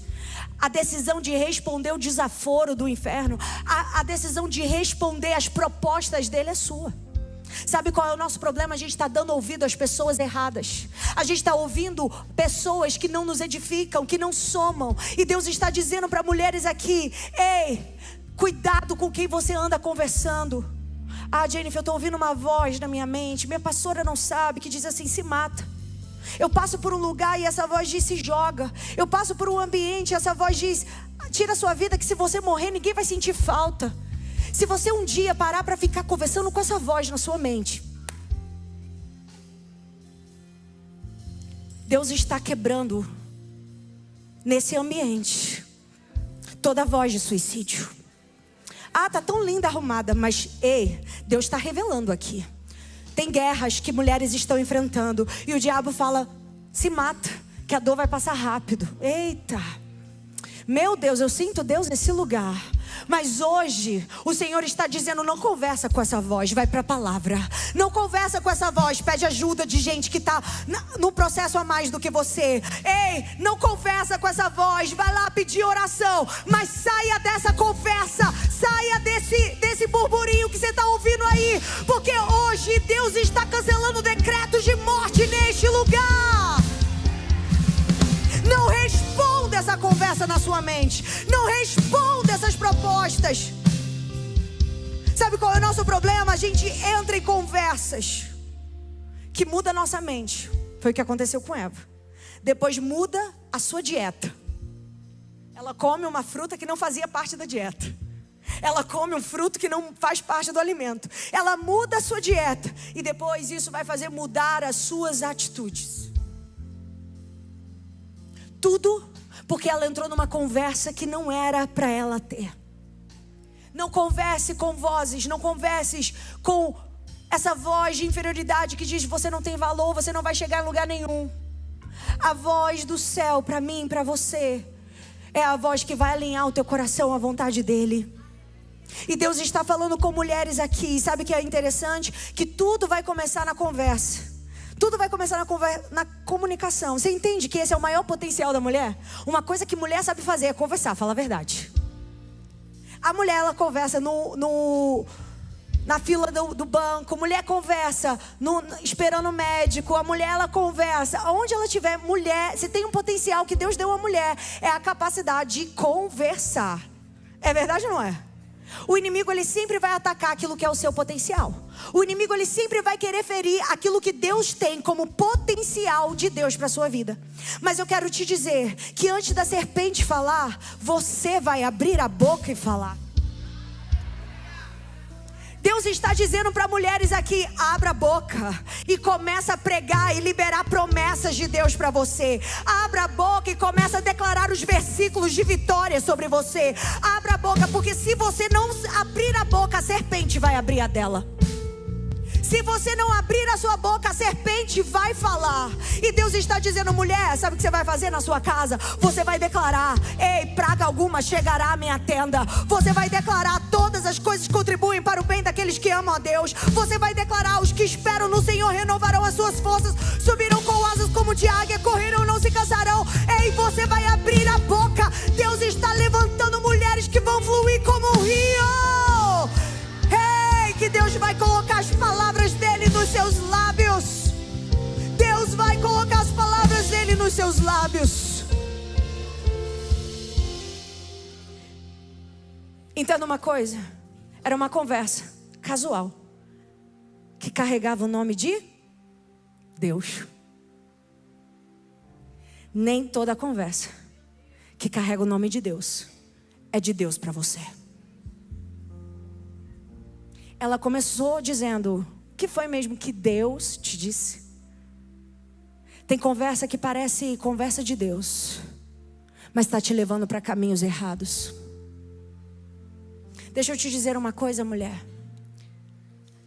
a decisão de responder o desaforo do inferno, a decisão de responder às propostas dele é sua. Sabe qual é o nosso problema? A gente está dando ouvido às pessoas erradas. A gente está ouvindo pessoas que não nos edificam, que não somam. E Deus está dizendo para mulheres aqui: ei, cuidado com quem você anda conversando. Ah, Jennifer, eu estou ouvindo uma voz na minha mente, minha pastora não sabe, que diz assim: se mata. Eu passo por um lugar e essa voz diz: se joga. Eu passo por um ambiente e essa voz diz: tira a sua vida, que se você morrer ninguém vai sentir falta. Se você um dia parar para ficar conversando com essa voz na sua mente, Deus está quebrando nesse ambiente toda voz de suicídio. Ah, tá tão linda arrumada, mas ei, Deus está revelando aqui. Tem guerras que mulheres estão enfrentando e o diabo fala: se mata, que a dor vai passar rápido. Eita, meu Deus, eu sinto Deus nesse lugar. Mas hoje o Senhor está dizendo: não conversa com essa voz, vai para a palavra. Não conversa com essa voz, pede ajuda de gente que está no processo a mais do que você. Ei, não conversa com essa voz, vai lá pedir oração. Mas saia dessa conversa, saia desse burburinho que você está ouvindo aí. Porque hoje Deus está cancelando decretos de morte neste lugar. Não responda essa conversa na sua mente. Não responda essas propostas. Sabe qual é o nosso problema? A gente entra em conversas que muda a nossa mente. Foi o que aconteceu com Eva. Depois muda a sua dieta. Ela come uma fruta que não fazia parte da dieta. Ela come um fruto que não faz parte do alimento. Ela muda a sua dieta. E depois isso vai fazer mudar as suas atitudes. Tudo porque ela entrou numa conversa que não era para ela ter. Não converse com vozes, não converses com essa voz de inferioridade que diz: você não tem valor, você não vai chegar em lugar nenhum. A voz do céu para mim, para você, é a voz que vai alinhar o teu coração à vontade dele. E Deus está falando com mulheres aqui. Sabe o que é interessante? Que tudo vai começar na conversa. Tudo vai começar na comunicação. Você entende que esse é o maior potencial da mulher? Uma coisa que mulher sabe fazer é conversar, fala a verdade. A mulher, ela conversa na fila do banco. Mulher conversa esperando o médico. A mulher, ela conversa. Onde ela estiver, mulher, se tem um potencial que Deus deu à mulher, é a capacidade de conversar. É verdade ou não é? O inimigo, ele sempre vai atacar aquilo que é o seu potencial. O inimigo, ele sempre vai querer ferir aquilo que Deus tem como potencial de Deus para a sua vida. Mas eu quero te dizer que antes da serpente falar, você vai abrir a boca e falar. Deus está dizendo para mulheres aqui: abra a boca e começa a pregar e liberar promessas de Deus para você. Abra a boca e começa a declarar os versículos de vitória sobre você. Abra a boca, porque se você não abrir a boca, a serpente vai abrir a dela. Se você não abrir a sua boca, a serpente vai falar. E Deus está dizendo: mulher, sabe o que você vai fazer na sua casa? Você vai declarar: ei, praga alguma chegará à minha tenda. Você vai declarar: todas as coisas contribuem para o bem daqueles que amam a Deus. Você vai declarar: os que esperam no Senhor renovarão as suas forças, subirão com asas como de águia, correrão e não se cansarão. Ei, você vai abrir a boca. Deus está levantando mulheres que vão fluir como um rio. Que Deus vai colocar as palavras dele nos seus lábios. Deus vai colocar as palavras dele nos seus lábios. Entenda uma coisa: era uma conversa casual que carregava o nome de Deus. Nem toda conversa que carrega o nome de Deus é de Deus para você. Ela começou dizendo: o que foi mesmo que Deus te disse? Tem conversa que parece conversa de Deus, mas está te levando para caminhos errados. Deixa eu te dizer uma coisa, mulher.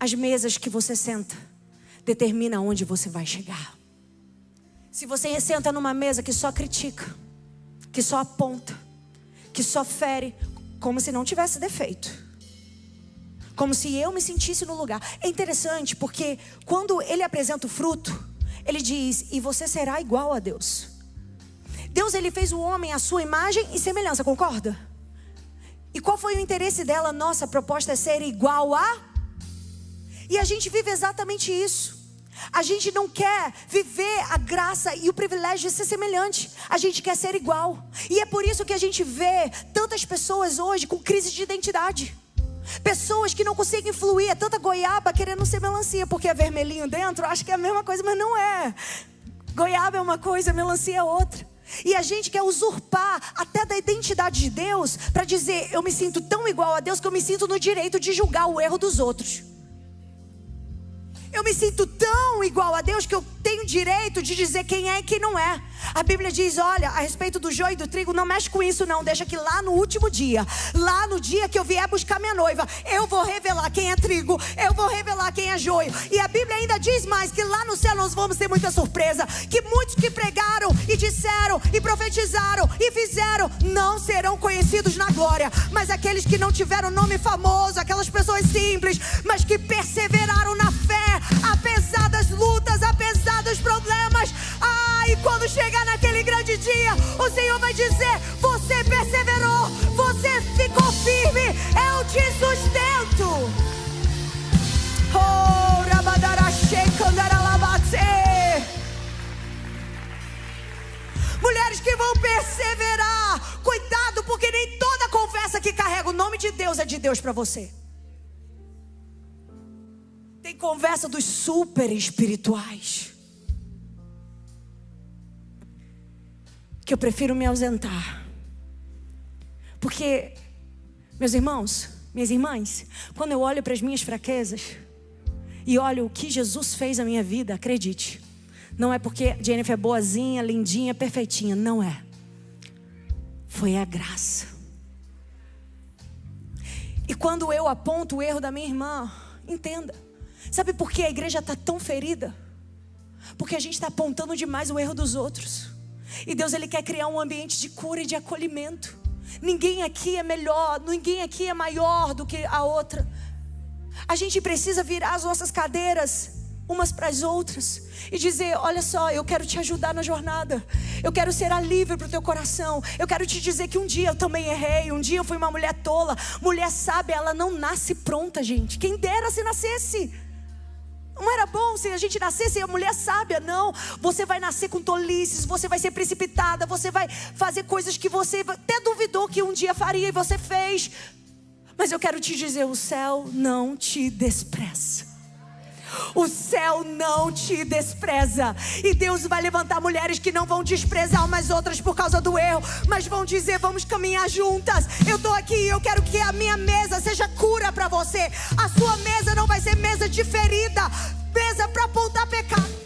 As mesas que você senta determinam onde você vai chegar. Se você senta numa mesa que só critica, que só aponta, que só fere, como se não tivesse defeito, como se eu me sentisse no lugar. É interessante porque quando ele apresenta o fruto, ele diz: e você será igual a Deus. Deus, ele fez o homem à sua imagem e semelhança, concorda? E qual foi o interesse dela? Nossa proposta é ser igual a... E a gente vive exatamente isso. A gente não quer viver a graça e o privilégio de ser semelhante. A gente quer ser igual. E é por isso que a gente vê tantas pessoas hoje com crise de identidade. Pessoas que não conseguem fluir. É tanta goiaba querendo ser melancia, porque é vermelhinho dentro. Acho que é a mesma coisa, mas não é. Goiaba é uma coisa, melancia é outra. E a gente quer usurpar até da identidade de Deus para dizer: eu me sinto tão igual a Deus que eu me sinto no direito de julgar o erro dos outros. Eu me sinto tão igual a Deus que eu tenho direito de dizer quem é e quem não é. A Bíblia diz, olha, a respeito do joio e do trigo, não mexe com isso não. Deixa que lá no último dia, lá no dia que eu vier buscar minha noiva, eu vou revelar quem é trigo, eu vou revelar quem é joio. E a Bíblia ainda diz mais, que lá no céu nós vamos ter muita surpresa. Que muitos que pregaram e disseram e profetizaram e fizeram, não serão conhecidos na glória. Mas aqueles que não tiveram nome famoso, aquelas pessoas simples, mas que perseveraram na fé, apesar das lutas, apesar dos problemas. E quando chegar naquele grande dia, o Senhor vai dizer, você perseverou, você ficou firme, eu te sustento. Mulheres que vão perseverar, cuidado, porque nem toda conversa que carrega o nome de Deus é de Deus para você. Tem conversa dos super espirituais, que eu prefiro me ausentar. Porque, meus irmãos, minhas irmãs, quando eu olho para as minhas fraquezas e olho o que Jesus fez na minha vida, acredite, não é porque Jennifer é boazinha, lindinha, perfeitinha, não é. Foi a graça. E quando eu aponto o erro da minha irmã, entenda, sabe por que a igreja está tão ferida? Porque a gente está apontando demais o erro dos outros. E Deus, Ele quer criar um ambiente de cura e de acolhimento. Ninguém aqui é melhor, ninguém aqui é maior do que a outra. A gente precisa virar as nossas cadeiras umas para as outras e dizer, olha só, eu quero te ajudar na jornada. Eu quero ser alívio para o teu coração. Eu quero te dizer que um dia eu também errei. Um dia eu fui uma mulher tola. Mulher sábia, ela não nasce pronta, gente. Quem dera se nascesse. Não era bom se a gente nascesse a mulher sábia, não. Você vai nascer com tolices, você vai ser precipitada, você vai fazer coisas que você até duvidou que um dia faria e você fez. Mas eu quero te dizer, o céu não te despreza. O céu não te despreza. E Deus vai levantar mulheres que não vão desprezar umas outras por causa do erro, mas vão dizer, vamos caminhar juntas. Eu estou aqui, eu quero que a minha mesa seja cura para você. A sua mesa não vai ser mesa de ferida, mesa para apontar pecado.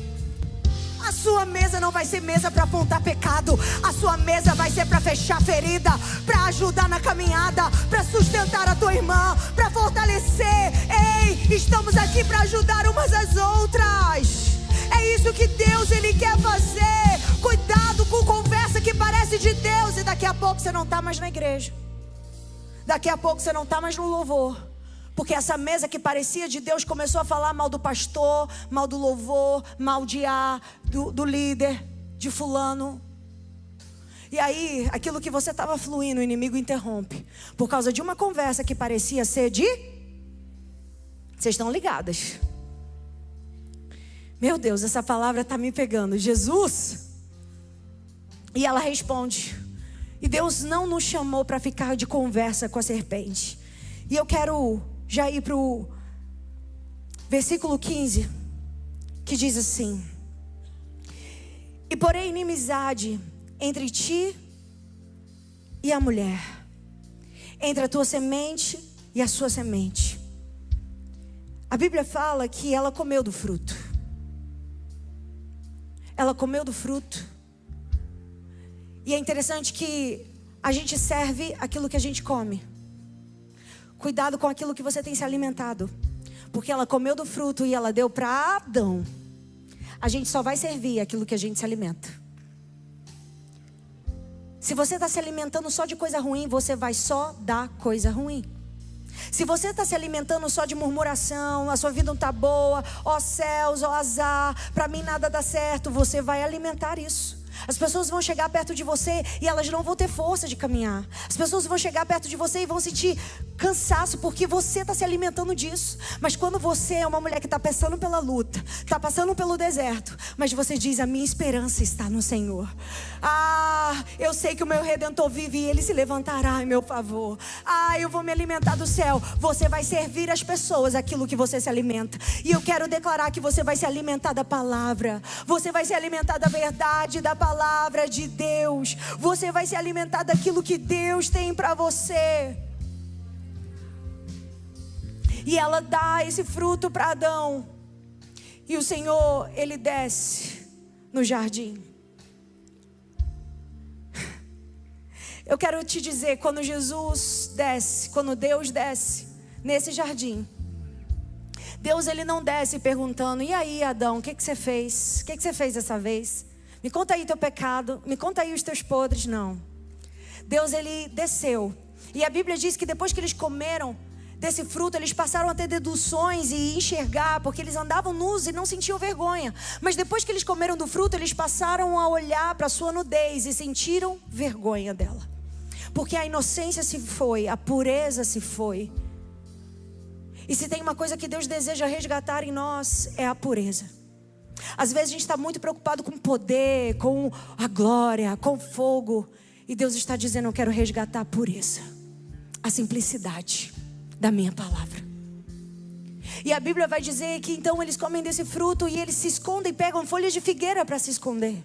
A sua mesa não vai ser mesa para apontar pecado. A sua mesa vai ser para fechar ferida, para ajudar na caminhada, para sustentar a tua irmã, para fortalecer. Ei, estamos aqui para ajudar umas às outras. É isso que Deus, Ele quer fazer. Cuidado com conversa que parece de Deus. E daqui a pouco você não está mais na igreja. Daqui a pouco você não está mais no louvor. Porque essa mesa que parecia de Deus começou a falar mal do pastor, mal do louvor, mal do líder, de fulano. E aí, aquilo que você estava fluindo, o inimigo interrompe. Por causa de uma conversa que parecia ser de... Vocês estão ligadas? Meu Deus, essa palavra está me pegando. Jesus? E ela responde. E Deus não nos chamou para ficar de conversa com a serpente. E eu quero já ir para o versículo 15, que diz assim: e porém inimizade entre ti e a mulher, entre a tua semente e a sua semente. A Bíblia fala que ela comeu do fruto. Ela comeu do fruto. E é interessante que a gente serve aquilo que a gente come. Cuidado com aquilo que você tem se alimentado. Porque ela comeu do fruto e ela deu para Adão. A gente só vai servir aquilo que a gente se alimenta. Se você está se alimentando só de coisa ruim, você vai só dar coisa ruim. Se você está se alimentando só de murmuração, a sua vida não está boa, ó céus, ó azar, para mim nada dá certo, você vai alimentar isso. As pessoas vão chegar perto de você e elas não vão ter força de caminhar. As pessoas vão chegar perto de você e vão sentir cansaço porque você está se alimentando disso. Mas quando você é uma mulher que está passando pela luta, está passando pelo deserto, mas você diz, a minha esperança está no Senhor. Eu sei que o meu Redentor vive e Ele se levantará em meu favor. Eu vou me alimentar do céu. Você vai servir as pessoas aquilo que você se alimenta. E eu quero declarar que você vai se alimentar da palavra. Você vai se alimentar da verdade, da palavra de Deus. Você vai se alimentar daquilo que Deus tem para você. E ela dá esse fruto para Adão. E o Senhor, Ele desce no jardim. Eu quero te dizer, quando Jesus desce, quando Deus desce nesse jardim, Deus, Ele não desce perguntando: e aí, Adão, o que você fez? O que você fez dessa vez? Me conta aí teu pecado, me conta aí os teus podres. Não. Deus, Ele desceu. E a Bíblia diz que depois que eles comeram desse fruto, eles passaram a ter deduções e enxergar, porque eles andavam nus e não sentiam vergonha. Mas depois que eles comeram do fruto, eles passaram a olhar para a sua nudez e sentiram vergonha dela. Porque a inocência se foi, a pureza se foi. E se tem uma coisa que Deus deseja resgatar em nós, é a pureza. Às vezes a gente está muito preocupado com o poder, com a glória, com o fogo. E Deus está dizendo: eu quero resgatar a pureza, a simplicidade da minha palavra. E a Bíblia vai dizer que então eles comem desse fruto e eles se escondem, pegam folhas de figueira para se esconder.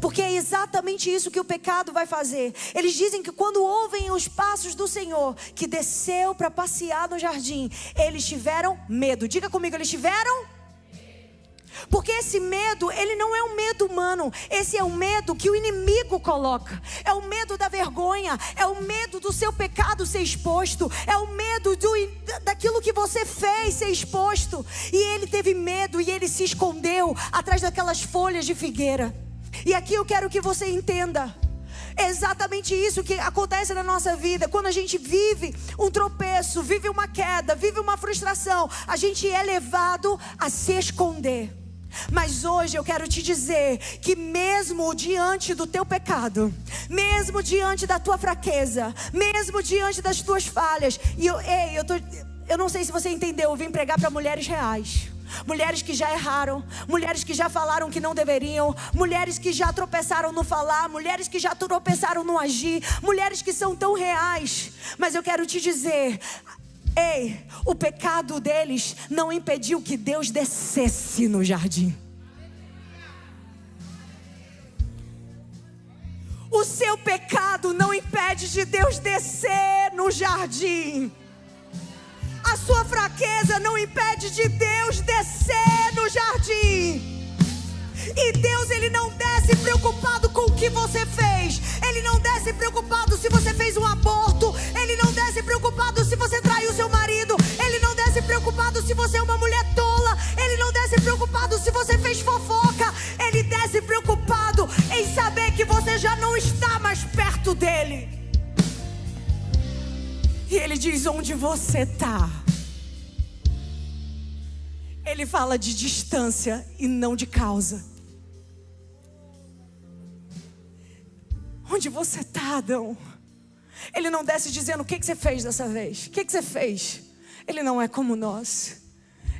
Porque é exatamente isso que o pecado vai fazer. Eles dizem que quando ouvem os passos do Senhor, que desceu para passear no jardim, eles tiveram medo. Diga comigo, eles tiveram? Porque esse medo, ele não é um medo humano. Esse é o medo que o inimigo coloca. É o medo da vergonha. É o medo do seu pecado ser exposto. É o medo daquilo que você fez ser exposto. E ele teve medo e ele se escondeu atrás daquelas folhas de figueira. E aqui eu quero que você entenda. É exatamente isso que acontece na nossa vida. Quando a gente vive um tropeço, vive uma queda, vive uma frustração, a gente é levado a se esconder. Mas hoje eu quero te dizer que mesmo diante do teu pecado, mesmo diante da tua fraqueza, mesmo diante das tuas falhas, e eu não sei se você entendeu, eu vim pregar para mulheres reais. Mulheres que já erraram, mulheres que já falaram que não deveriam, mulheres que já tropeçaram no falar, mulheres que já tropeçaram no agir, mulheres que são tão reais. Mas eu quero te dizer, o pecado deles não impediu que Deus descesse no jardim. O seu pecado não impede de Deus descer no jardim. A sua fraqueza não impede de Deus descer no jardim. E Deus, Ele não desce preocupado com o que você fez. Ele não desce preocupado se você fez um aborto. Ele não desce preocupado se você traiu seu marido. Ele não desce preocupado se você é uma mulher tola. Ele não desce preocupado se você fez fofoca. Ele desce preocupado em saber que você já não está mais perto dele. E Ele diz: onde você está? Ele fala de distância e não de causa. Onde você está, Adão? Ele não desce dizendo: o que você fez dessa vez? O que você fez? Ele não é como nós.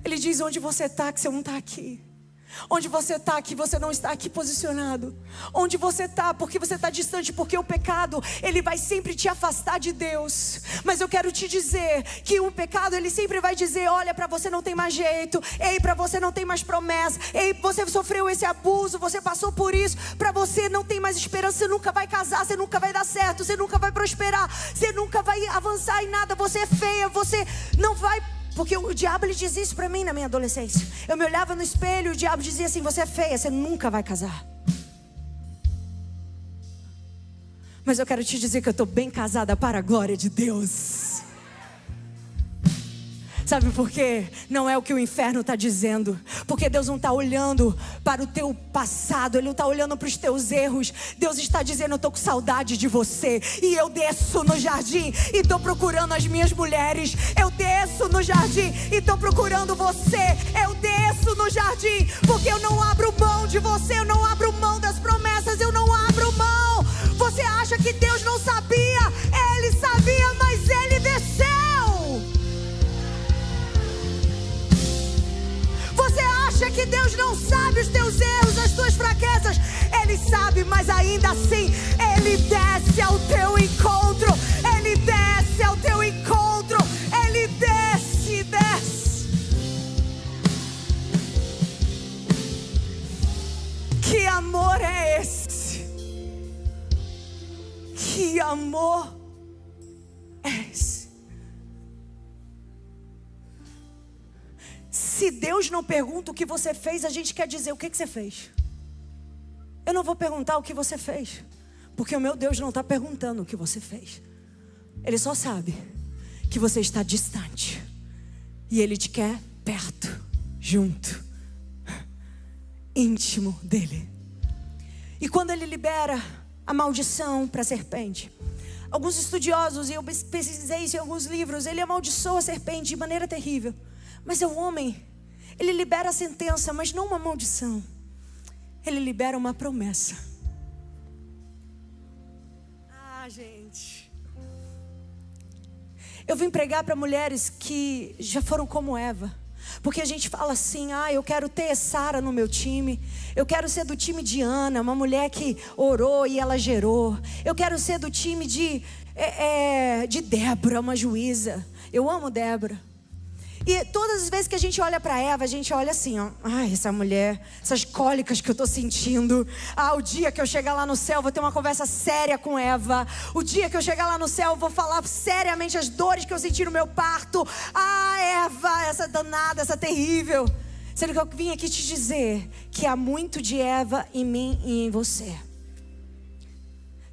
Ele diz: onde você está, que você não está aqui. Onde você está, que você não está aqui posicionado. Onde você está, porque você está distante. Porque o pecado, ele vai sempre te afastar de Deus. Mas eu quero te dizer que o pecado, ele sempre vai dizer: olha, para você não tem mais jeito. Ei, para você não tem mais promessa. Ei, você sofreu esse abuso, você passou por isso. Para você não tem mais esperança. Você nunca vai casar, você nunca vai dar certo, você nunca vai prosperar, você nunca vai avançar em nada. Você é feia, você não vai... Porque o diabo, ele dizia isso para mim na minha adolescência. Eu me olhava no espelho e o diabo dizia assim: você é feia, você nunca vai casar. Mas eu quero te dizer que eu estou bem casada para a glória de Deus. Sabe por quê? Não é o que o inferno está dizendo. Porque Deus não está olhando para o teu passado. Ele não está olhando para os teus erros. Deus está dizendo: eu estou com saudade de você. E eu desço no jardim e estou procurando as minhas mulheres. Eu desço no jardim e estou procurando você. Eu desço no jardim porque eu não abro mão de você. Eu não abro mão das promessas. Eu não abro mão. Você acha que Deus não sabia? Ele sabia, mas Ele desceu. Você acha que Deus não sabe os teus erros, as tuas fraquezas? Ele sabe, mas ainda assim Ele desce ao teu encontro. Ele desce ao teu encontro. Ele desce. Que amor é esse? Que amor é esse? Se Deus não pergunta o que você fez, a gente quer dizer o que você fez. Eu não vou perguntar o que você fez, porque o meu Deus não está perguntando o que você fez. Ele só sabe que você está distante, e Ele te quer perto, junto, íntimo dEle. E quando Ele libera a maldição para a serpente, alguns estudiosos, e eu pesquisei isso em alguns livros, Ele amaldiçoa a serpente de maneira terrível. Mas o homem, ele libera a sentença, mas não uma maldição. Ele libera uma promessa. Ah, gente. Eu vim pregar para mulheres que já foram como Eva. Porque a gente fala assim, eu quero ter Sara no meu time. Eu quero ser do time de Ana, uma mulher que orou e ela gerou. Eu quero ser do time de Débora, uma juíza. Eu amo Débora. E todas as vezes que a gente olha para Eva, a gente olha assim, essa mulher, essas cólicas que eu estou sentindo. O dia que eu chegar lá no céu, vou ter uma conversa séria com Eva. O dia que eu chegar lá no céu, eu vou falar seriamente as dores que eu senti no meu parto. Eva, essa danada, essa terrível. Sendo que eu vim aqui te dizer que há muito de Eva em mim e em você.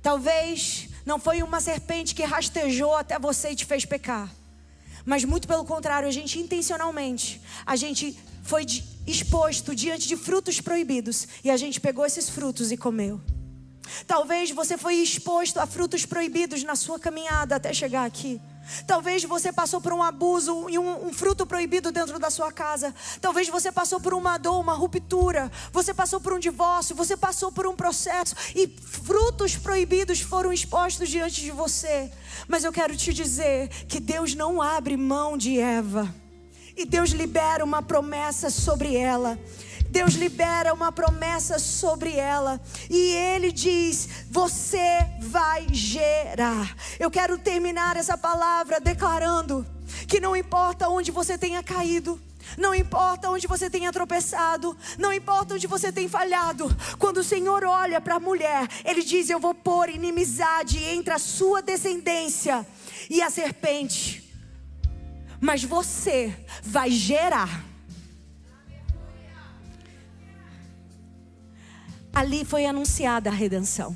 Talvez não foi uma serpente que rastejou até você e te fez pecar. Mas muito pelo contrário, a gente intencionalmente, a gente foi exposto diante de frutos proibidos, e a gente pegou esses frutos e comeu. Talvez você foi exposto a frutos proibidos na sua caminhada até chegar aqui. Talvez você passou por um abuso e um fruto proibido dentro da sua casa. Talvez você passou por uma dor, uma ruptura. Você passou por um divórcio, você passou por um processo, e frutos proibidos foram expostos diante de você. Mas eu quero te dizer que Deus não abre mão de Eva. E Deus libera uma promessa sobre ela. Deus libera uma promessa sobre ela. E Ele diz, você vai gerar. Eu quero terminar essa palavra declarando que não importa onde você tenha caído, não importa onde você tenha tropeçado, não importa onde você tenha falhado, quando o Senhor olha para a mulher, Ele diz, eu vou pôr inimizade entre a sua descendência e a serpente, mas você vai gerar. Ali foi anunciada a redenção.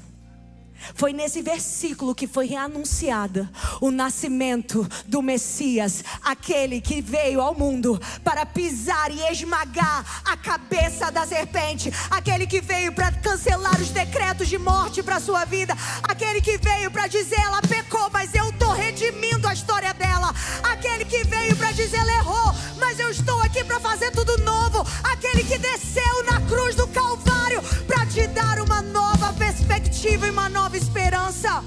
Foi nesse versículo que foi anunciada o nascimento do Messias, aquele que veio ao mundo para pisar e esmagar a cabeça da serpente, aquele que veio para cancelar os decretos de morte para a sua vida, aquele que veio para dizer, ela pecou, mas eu estou redimindo a história dela, aquele que veio para dizer, ela errou, mas eu estou aqui para fazer tudo novo, aquele que desceu na cruz do Calvário para te dar uma nova perspectiva e uma nova esperança.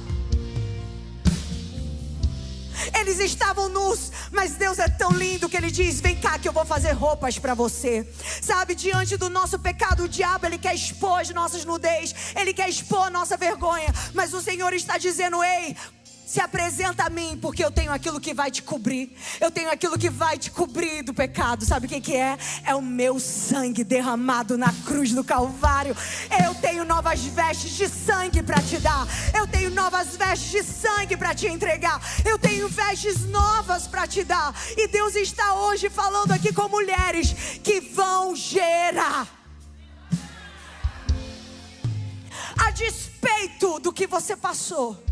Eles estavam nus, mas Deus é tão lindo que Ele diz, vem cá que eu vou fazer roupas para você. Sabe, diante do nosso pecado, o diabo, ele quer expor as nossas nudez, ele quer expor a nossa vergonha, mas o Senhor está dizendo, ei, se apresenta a mim, porque eu tenho aquilo que vai te cobrir. Eu tenho aquilo que vai te cobrir do pecado. Sabe o que é? É o meu sangue derramado na cruz do Calvário. Eu tenho novas vestes de sangue para te dar. Eu tenho novas vestes de sangue para te entregar. Eu tenho vestes novas para te dar. E Deus está hoje falando aqui com mulheres que vão gerar. A despeito do que você passou,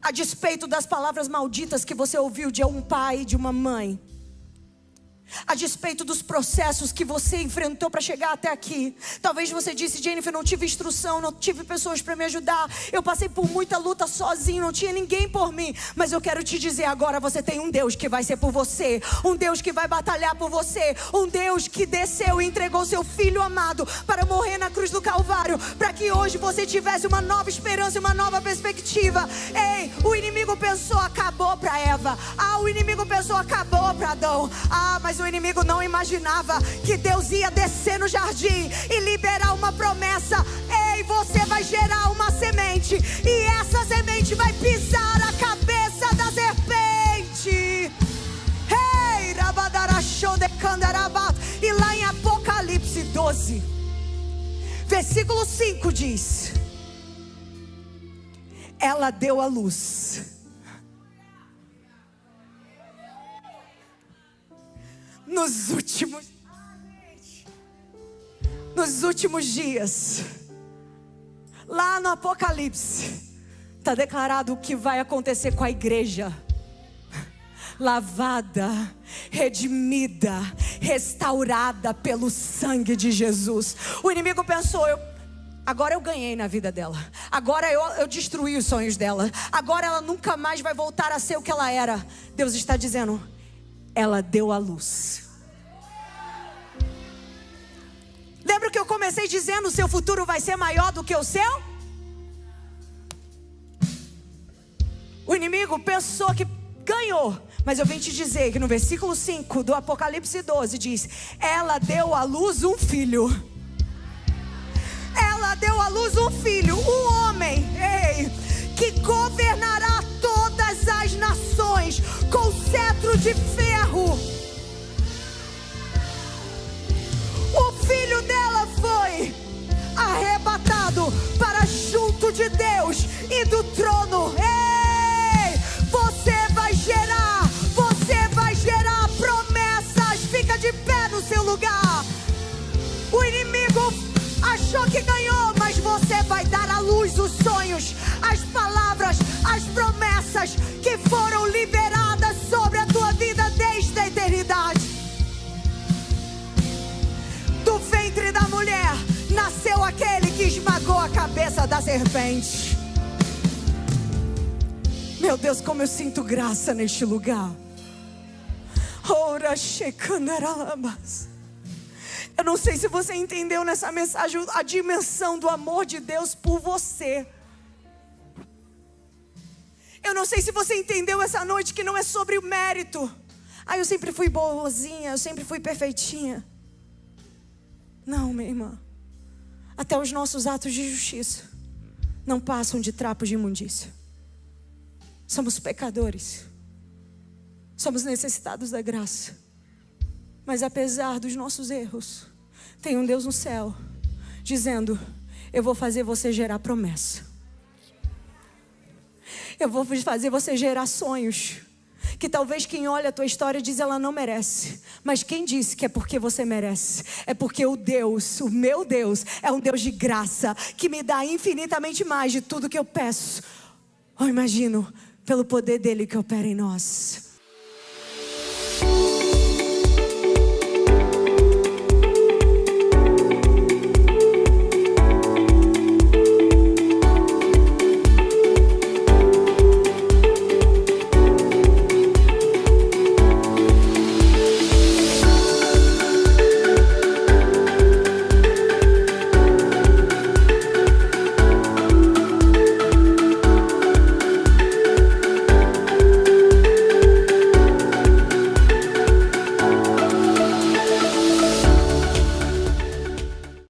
a despeito das palavras malditas que você ouviu de um pai, de uma mãe, a despeito dos processos que você enfrentou para chegar até aqui. Talvez você disse, Jennifer, não tive instrução, não tive pessoas para me ajudar, eu passei por muita luta sozinho, não tinha ninguém por mim. Mas eu quero te dizer agora, você tem um Deus que vai ser por você, um Deus que vai batalhar por você, um Deus que desceu e entregou seu Filho amado para morrer na cruz do Calvário, para que hoje você tivesse uma nova esperança e uma nova perspectiva. Ei, o inimigo pensou, acabou para Eva. O inimigo pensou, acabou para Adão. Mas o inimigo não imaginava que Deus ia descer no jardim e liberar uma promessa. Ei, você vai gerar uma semente, e essa semente vai pisar a cabeça da serpente. Ei, e lá em Apocalipse 12, versículo 5 diz, ela deu à luz nos últimos dias, lá no Apocalipse, está declarado o que vai acontecer com a igreja. Lavada, redimida, restaurada pelo sangue de Jesus. O inimigo pensou, agora eu ganhei na vida dela. Agora eu destruí os sonhos dela. Agora ela nunca mais vai voltar a ser o que ela era. Deus está dizendo, ela deu a luz. Lembra que eu comecei dizendo, o seu futuro vai ser maior do que o seu? O inimigo pensou que ganhou. Mas eu vim te dizer que no versículo 5 do Apocalipse 12 diz, ela deu à luz um filho. Ela deu à luz um filho, um homem, que governará todas as nações com cetro de ferro. O filho dela foi arrebatado para junto de Deus e do trono. Você vai gerar promessas. Fica de pé no seu lugar. O inimigo achou que ganhou, mas você vai dar à luz os sonhos, as palavras, as promessas que foram liberadas sobre a tua vida desde a eternidade. Do ventre da mulher nasceu aquele que esmagou a cabeça da serpente. Meu Deus, como eu sinto graça neste lugar. Eu não sei se você entendeu nessa mensagem a dimensão do amor de Deus por você. Eu não sei se você entendeu essa noite que não é sobre o mérito. Eu sempre fui boazinha, eu sempre fui perfeitinha. Não, minha irmã. Até os nossos atos de justiça não passam de trapos de imundícia. Somos pecadores. Somos necessitados da graça. Mas apesar dos nossos erros, tem um Deus no céu dizendo, eu vou fazer você gerar promessa. Eu vou fazer você gerar sonhos que talvez quem olha a tua história diz ela não merece. Mas quem disse que é porque você merece? É porque o meu Deus, é um Deus de graça, que me dá infinitamente mais de tudo que eu peço ou imagino, pelo poder dele que opera em nós.